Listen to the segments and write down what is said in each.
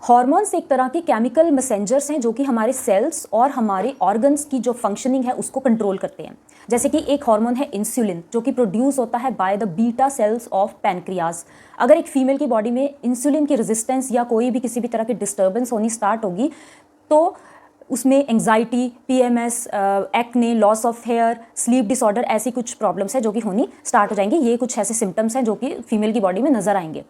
Hormones एक तरह के केमिकल मैसेंजर्स हैं जो कि हमारे सेल्स और हमारे ऑर्गन्स की जो फंक्शनिंग है उसको कंट्रोल करते हैं। जैसे कि एक हार्मोन है इंसुलिन जो कि प्रोड्यूस होता है by the beta cells of pancreas. अगर एक फीमेल की बॉडी में इंसुलिन की रेजिस्टेंस या कोई भी किसी भी तरह की डिस्टर्बेंस होनी स्टार्ट होगी तो उसमें anxiety, PMS, acne, loss of hair, sleep disorder ऐसी कुछ प्रॉब्लम्स है जो कि होनी स्टार्ट हो जाएंगी। ये कुछ ऐसे सिम्टम्स हैं जो कि फीमेल की बॉडी में नजर आएंगे।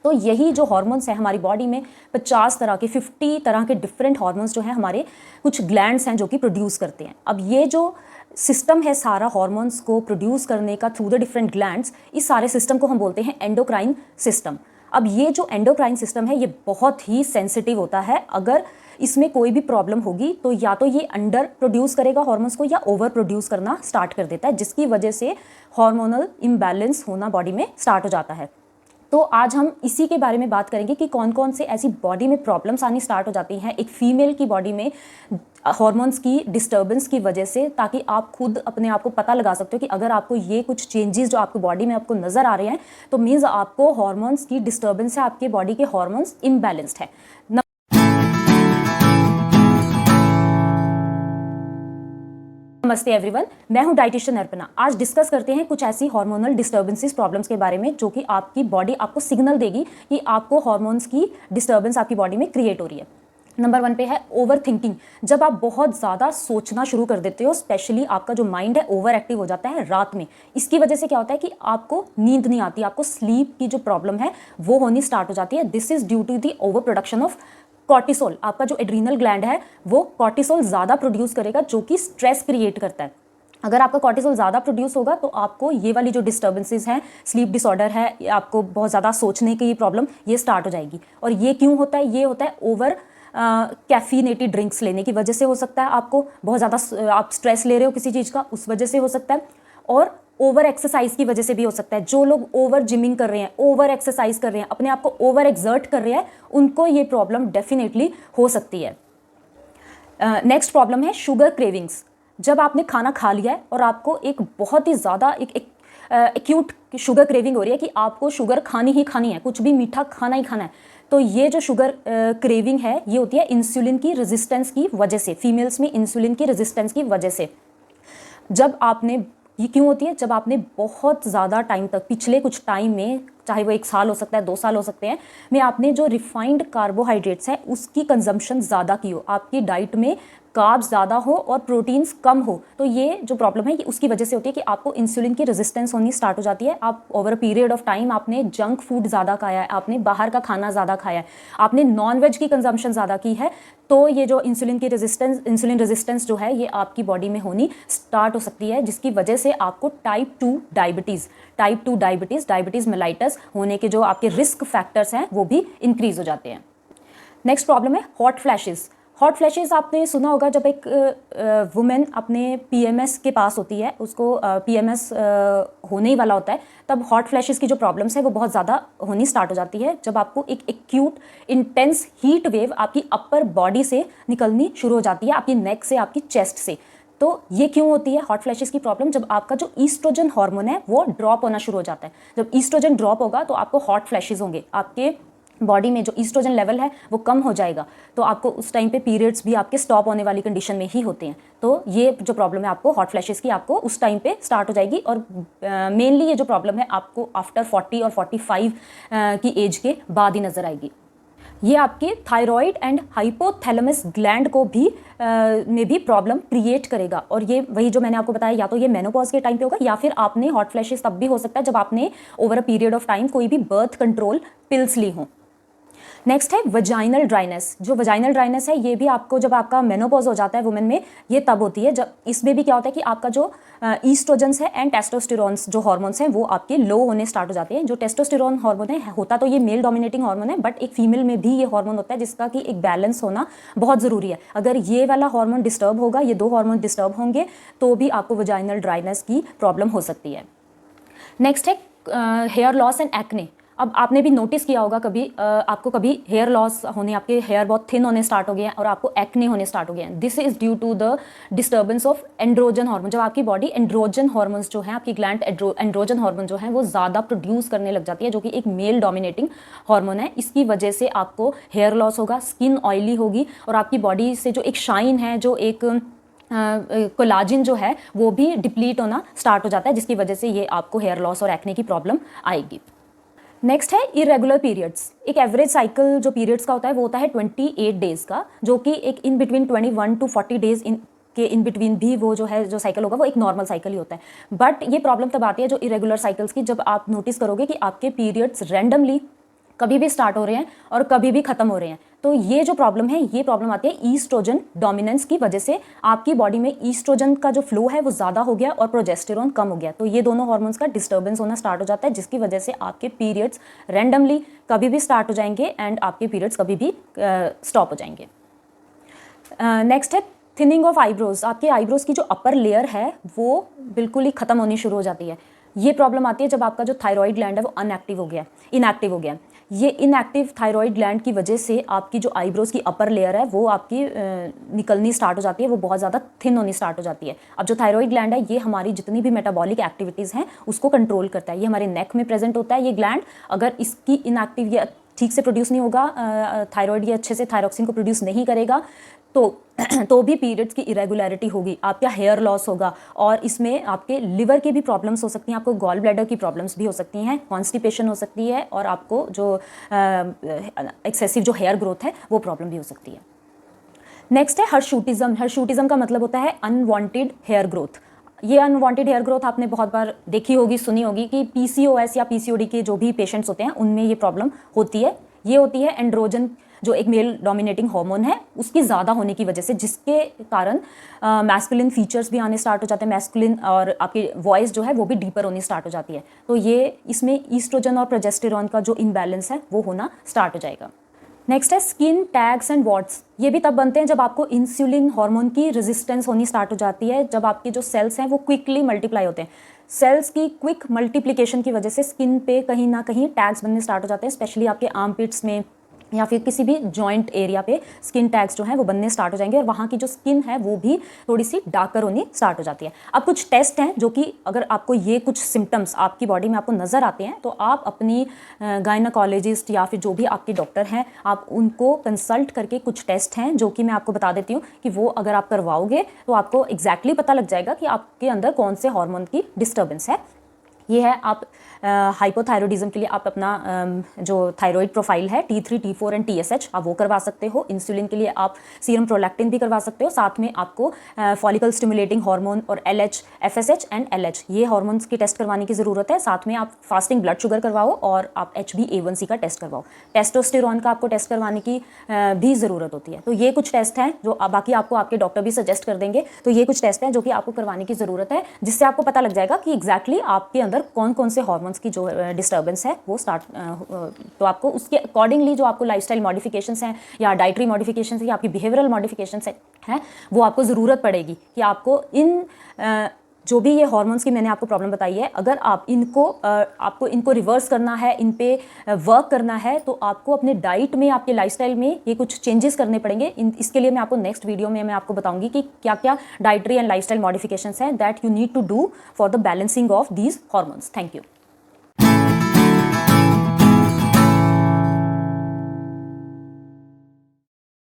तो यही जो हार्मोन्स हैं हमारी बॉडी में 50 तरह के 50 तरह के डिफरेंट हार्मोन्स जो हैं हमारे कुछ ग्लैंड्स हैं जो कि प्रोड्यूस करते हैं। अब ये जो सिस्टम है सारा हार्मोन्स को प्रोड्यूस करने का थ्रू द डिफरेंट ग्लैंड्स, इस सारे सिस्टम को हम बोलते हैं एंडोक्राइन सिस्टम। अब ये जो एंडोक्राइन सिस्टम है ये बहुत ही सेंसिटिव होता है। अगर इसमें कोई भी प्रॉब्लम होगी तो या तो ये अंडर प्रोड्यूस करेगा हार्मोन्स को या ओवर प्रोड्यूस करना स्टार्ट कर देता है, जिसकी वजह से हार्मोनल इम्बैलेंस होना बॉडी में स्टार्ट हो जाता है। तो आज हम इसी के बारे में बात करेंगे कि कौन कौन से ऐसी बॉडी में प्रॉब्लम्स आनी स्टार्ट हो जाती हैं एक फीमेल की बॉडी में हार्मोन्स की डिस्टर्बेंस की वजह से, ताकि आप खुद अपने आप को पता लगा सकते हो कि अगर आपको ये कुछ चेंजेस जो आपकी बॉडी में आपको नज़र आ रहे हैं तो मीन्स आपको हार्मोन्स की डिस्टर्बेंस है, आपके बॉडी के हार्मोन्स इम्बैलेंस्ड है। नमस्ते एवरीवन, मैं हूं डाइटिशियन अर्पणा। आज डिस्कस करते हैं कुछ ऐसी हार्मोनल डिस्टर्बेंसेस प्रॉब्लम्स के बारे में जो कि आपकी बॉडी आपको सिग्नल देगी कि आपको हार्मोन्स की डिस्टर्बेंस आपकी बॉडी में क्रिएट हो रही है। नंबर 1 पे है ओवर थिंकिंग। जब आप बहुत ज़्यादा सोचना शुरू कर देते हो, स्पेशली आपका जो माइंड है ओवर एक्टिव हो जाता है रात में। इसकी वजह से क्या होता है कि आपको नींद नहीं आती, आपको स्लीप की जो प्रॉब्लम है वो होनी स्टार्ट हो जाती है। This is due to the over production of cortisol. आपका जो एड्रीनल ग्लैंड है वो कॉर्टिसोल ज़्यादा प्रोड्यूस करेगा जो कि स्ट्रेस क्रिएट करता है। अगर आपका कॉर्टिसोल ज़्यादा प्रोड्यूस होगा तो आपको ये वाली जो डिस्टर्बेंसेस हैं, स्लीप डिसऑर्डर है, आपको बहुत ज़्यादा सोचने की प्रॉब्लम ये स्टार्ट हो जाएगी। और ये क्यों होता है? ये होता है ओवर कैफीनेटेड ड्रिंक्स लेने की वजह से हो सकता है। आपको बहुत ज़्यादा आप स्ट्रेस ले रहे हो किसी चीज़ का, उस वजह से हो सकता है। और ओवर एक्सरसाइज की वजह से भी हो सकता है। जो लोग ओवर जिमिंग कर रहे हैं, ओवर एक्सरसाइज कर रहे हैं, अपने आप को ओवर एक्सर्ट कर रहे हैं, उनको ये प्रॉब्लम डेफिनेटली हो सकती है। नेक्स्ट प्रॉब्लम है शुगर क्रेविंग्स। जब आपने खाना खा लिया है और आपको एक बहुत ही ज़्यादा एक एक्यूट शुगर क्रेविंग हो रही है कि आपको शुगर खानी ही खानी है, कुछ भी मीठा खाना ही खाना है, तो ये जो शुगर क्रेविंग है ये होती है इंसुलिन की रेजिस्टेंस की वजह से। फीमेल्स में इंसुलिन की रेजिस्टेंस की वजह से जब आपने ये क्यों होती है? जब आपने बहुत ज़्यादा टाइम तक, पिछले कुछ टाइम में, चाहे वो 1 साल हो सकता है, 2 साल हो सकते हैं, में आपने जो रिफाइंड कार्बोहाइड्रेट्स है उसकी कंजम्पशन ज़्यादा की हो, आपकी डाइट में कार्ब्स ज़्यादा हो और प्रोटीन्स कम हो, तो ये जो प्रॉब्लम है ये उसकी वजह से होती है कि आपको इंसुलिन की रेजिस्टेंस होनी स्टार्ट हो जाती है। आप over a period of time आपने जंक फूड ज़्यादा खाया है, आपने बाहर का खाना ज़्यादा खाया है, आपने नॉन वेज की कंजम्पशन ज़्यादा की है, तो ये जो इंसुलिन रेजिस्टेंस जो है ये आपकी बॉडी में होनी स्टार्ट हो सकती है, जिसकी वजह से आपको टाइप 2 डायबिटीज़, डायबिटीज़ मेलाइटस होने के जो आपके रिस्क फैक्टर्स हैं वो भी इंक्रीज हो जाते हैं। नेक्स्ट प्रॉब्लम है हॉट फ्लैशेस। हॉट फ्लैशेस आपने सुना होगा, जब एक वुमेन अपने पीएमएस के पास होती है, उसको पीएमएस होने ही वाला होता है, तब हॉट फ्लैशेस की जो प्रॉब्लम्स है वो बहुत ज़्यादा होनी स्टार्ट हो जाती है। जब आपको एक एक्यूट इंटेंस हीट वेव आपकी अपर बॉडी से निकलनी शुरू हो जाती है, आपकी नेक से, आपकी चेस्ट से। तो ये क्यों होती है हॉट फ्लैशेस की प्रॉब्लम? जब आपका जो ईस्ट्रोजन हार्मोन है वो ड्रॉप होना शुरू हो जाता है। जब ईस्ट्रोजन ड्रॉप होगा तो आपको हॉट फ्लैशेस होंगे, आपके बॉडी में जो ईस्ट्रोजन लेवल है वो कम हो जाएगा, तो आपको उस टाइम पे पीरियड्स भी आपके स्टॉप होने वाली कंडीशन में ही होते हैं। तो ये जो प्रॉब्लम है आपको हॉट फ्लैशेस की आपको उस टाइम पे स्टार्ट हो जाएगी। और मेनली ये जो प्रॉब्लम है आपको आफ्टर 40 और 45 की एज के बाद ही नजर आएगी। ये आपके थायराइड एंड हाइपोथैलेमस ग्लैंड को भी में भी प्रॉब्लम क्रिएट करेगा। और ये वही जो मैंने आपको बताया, या तो ये मेनोपॉज के टाइम पे होगा या फिर आपने हॉट फ्लैशेस तब भी हो सकता है जब आपने over a period of time कोई भी बर्थ कंट्रोल पिल्स ली हों। नेक्स्ट है वजाइनल ड्राइनेस। जो वजाइनल ड्राइनेस है ये भी आपको, जब आपका मेनोपॉज हो जाता है वुमेन में, ये तब होती है जब, इसमें भी क्या होता है कि आपका जो ईस्ट्रोजन्स है एंड टेस्टोस्टेरोन्स जो हार्मोन्स हैं वो आपके लो होने स्टार्ट हो जाते हैं। जो टेस्टोस्टेरोन हार्मोन है, होता तो ये मेल डोमिनेटिंग हार्मोन है, बट एक फीमेल में भी ये हार्मोन होता है जिसका कि एक बैलेंस होना बहुत ज़रूरी है। अगर ये वाला हार्मोन डिस्टर्ब होगा, ये 2 हार्मोन डिस्टर्ब होंगे, तो भी आपको वजाइनल ड्राइनेस की प्रॉब्लम हो सकती है। नेक्स्ट है हेयर लॉस एंड एक्ने। अब आपने भी नोटिस किया होगा कभी आपको कभी हेयर लॉस होने, आपके हेयर बहुत थिन होने स्टार्ट हो गए हैं और आपको एक्ने होने स्टार्ट हो गए हैं। This is due to the disturbance of androgen hormone. जब आपकी बॉडी एंड्रोजन हार्मोन्स जो है, आपकी ग्लैंड एंड्रोजन हार्मोन जो है वो ज़्यादा प्रोड्यूस करने लग जाती है, जो कि एक मेल डोमिनेटिंग हार्मोन है। इसकी वजह से आपको हेयर लॉस होगा, स्किन ऑयली होगी और आपकी बॉडी से जो एक शाइन है, जो एक कोलाजिन जो है वो भी डिप्लीट होना स्टार्ट हो जाता है, जिसकी वजह से ये आपको हेयर लॉस और एक्ने की प्रॉब्लम आएगी। नेक्स्ट है इरेगुलर पीरियड्स। एक एवरेज साइकिल जो पीरियड्स का होता है वो होता है 28 डेज का, जो कि एक in between 21 to 40 days in between भी वो जो है जो साइकिल होगा वो एक नॉर्मल साइकिल ही होता है। बट ये प्रॉब्लम तब आती है जो इरेगुलर साइकिल्स की, जब आप नोटिस करोगे कि आपके पीरियड्स रैंडमली कभी भी स्टार्ट हो रहे हैं और कभी भी खत्म हो रहे हैं। तो ये जो प्रॉब्लम है, ये प्रॉब्लम आती है ईस्ट्रोजन डोमिनेंस की वजह से। आपकी बॉडी में ईस्ट्रोजन का जो फ्लो है वो ज़्यादा हो गया और प्रोजेस्टेरॉन कम हो गया, तो ये दोनों हार्मोन्स का डिस्टर्बेंस होना स्टार्ट हो जाता है, जिसकी वजह से आपके पीरियड्स रैंडमली कभी भी स्टार्ट हो जाएंगे एंड आपके पीरियड्स कभी भी स्टॉप हो जाएंगे। नेक्स्ट है थिनिंग ऑफ आईब्रोज। आपके आईब्रोज की जो अपर लेयर है वो बिल्कुल ही खत्म होनी शुरू हो जाती है। ये प्रॉब्लम आती है जब आपका जो थायराइड ग्लैंड है वो इनएक्टिव हो गया। ये इनएक्टिव थायराइड ग्लैंड की वजह से आपकी जो आईब्रोज की अपर लेयर है वो आपकी निकलनी स्टार्ट हो जाती है, वो बहुत ज़्यादा थिन होनी स्टार्ट हो जाती है। अब जो थायराइड ग्लैंड है ये हमारी जितनी भी मेटाबॉलिक एक्टिविटीज़ हैं उसको कंट्रोल करता है। ये हमारे नेक में प्रेजेंट होता है ये ग्लैंड। अगर इसकी इनएक्टिव ये ठीक से प्रोड्यूस नहीं होगा, थायराइड ये अच्छे से थायरॉक्सिन को प्रोड्यूस नहीं करेगा, तो भी पीरियड्स की इरेगुलरिटी होगी, आपका हेयर लॉस होगा और इसमें आपके लिवर की भी प्रॉब्लम्स हो सकती हैं, आपको गॉल ब्लैडर की प्रॉब्लम्स भी हो सकती हैं, कॉन्स्टिपेशन हो सकती है और आपको जो एक्सेसिव जो हेयर ग्रोथ है वो प्रॉब्लम भी हो सकती है। नेक्स्ट है हर्शूटिज्म। हर्शूटिज्म का मतलब होता है अनवांटेड हेयर ग्रोथ। ये अनवांटेड हेयर ग्रोथ आपने बहुत बार देखी होगी, सुनी होगी कि पीसीओएस या पीसीओडी के जो भी पेशेंट्स होते हैं उनमें ये प्रॉब्लम होती है। ये होती है एंड्रोजन जो एक मेल डोमिनेटिंग हार्मोन है उसकी ज़्यादा होने की वजह से, जिसके कारण मैस्कुलिन फीचर्स भी आने स्टार्ट हो जाते हैं, मैस्कुलिन और आपकी वॉइस जो है वो भी डीपर होनी स्टार्ट हो जाती है। तो ये इसमें ईस्ट्रोजन और प्रोजेस्टेरॉन का जो इम्बैलेंस है वो होना स्टार्ट हो जाएगा। नेक्स्ट है स्किन टैग्स एंड वॉट्स। ये भी तब बनते हैं जब आपको इंसुलिन हार्मोन की रेजिस्टेंस होनी स्टार्ट हो जाती है, जब आपके जो सेल्स हैं वो क्विकली मल्टीप्लाई होते हैं। सेल्स की क्विक मल्टीप्लिकेशन की वजह से स्किन पे कहीं ना कहीं टैग्स बनने स्टार्ट हो जाते हैं, स्पेशली आपके आर्मपिट्स में या फिर किसी भी जॉइंट एरिया पे स्किन टैग्स जो हैं वो बनने स्टार्ट हो जाएंगे और वहाँ की जो स्किन है वो भी थोड़ी सी डार्कर होनी स्टार्ट हो जाती है। अब कुछ टेस्ट हैं जो कि अगर आपको ये कुछ सिम्टम्स आपकी बॉडी में आपको नज़र आते हैं तो आप अपनी गायनाकोलॉजिस्ट या फिर जो भी आपके डॉक्टर हैं आप उनको कंसल्ट करके, कुछ टेस्ट हैं जो कि मैं आपको बता देती हूँ कि वो अगर आप करवाओगे तो आपको एग्जैक्टली पता लग जाएगा कि आपके अंदर कौन से हार्मोन की डिस्टर्बेंस है। ये है आप हाइपोथायरॉइडिज्म के लिए आप अपना जो थायराइड प्रोफाइल है T3, T4 एंड TSH आप वो करवा सकते हो। इंसुलिन के लिए आप सीरम प्रोलैक्टिन भी करवा सकते हो। साथ में आपको फॉलिकल स्टिमुलेटिंग हार्मोन और LH, FSH एंड LH ये हार्मोन्स की टेस्ट करवाने की ज़रूरत है। साथ में आप फास्टिंग ब्लड शुगर करवाओ और आप HbA1c का टेस्ट करवाओ। टेस्टोस्टेरॉन का आपको टेस्ट करवाने की भी ज़रूरत होती है। तो ये कुछ टेस्ट हैं जो बाकी आपको आपके डॉक्टर भी सजेस्ट कर देंगे। तो ये कुछ टेस्ट हैं जो कि आपको करवाने की ज़रूरत है, जिससे आपको पता लग जाएगा कि एग्जैक्टली आपके अंदर कौन कौन से हार्मोन्स की जो डिस्टर्बेंस है वो तो आपको उसके अकॉर्डिंगली जो आपको लाइफस्टाइल मॉडिफिकेशंस हैं या डाइटरी मॉडिफिकेशंस है या आपकी बिहेवियरल मॉडिफिकेशंस हैं वो आपको ज़रूरत पड़ेगी कि आपको इन जो भी ये हार्मोन्स की मैंने आपको प्रॉब्लम बताई है, अगर आप आपको इनको रिवर्स करना है, इन पे वर्क करना है तो आपको अपने डाइट में, आपके लाइफस्टाइल में ये कुछ चेंजेस करने पड़ेंगे। इसके लिए मैं आपको नेक्स्ट वीडियो में मैं आपको बताऊंगी कि क्या क्या डाइटरी एंड लाइफस्टाइल मॉडिफिकेशंस हैं that you need to do for the balancing of these hormones. Thank you.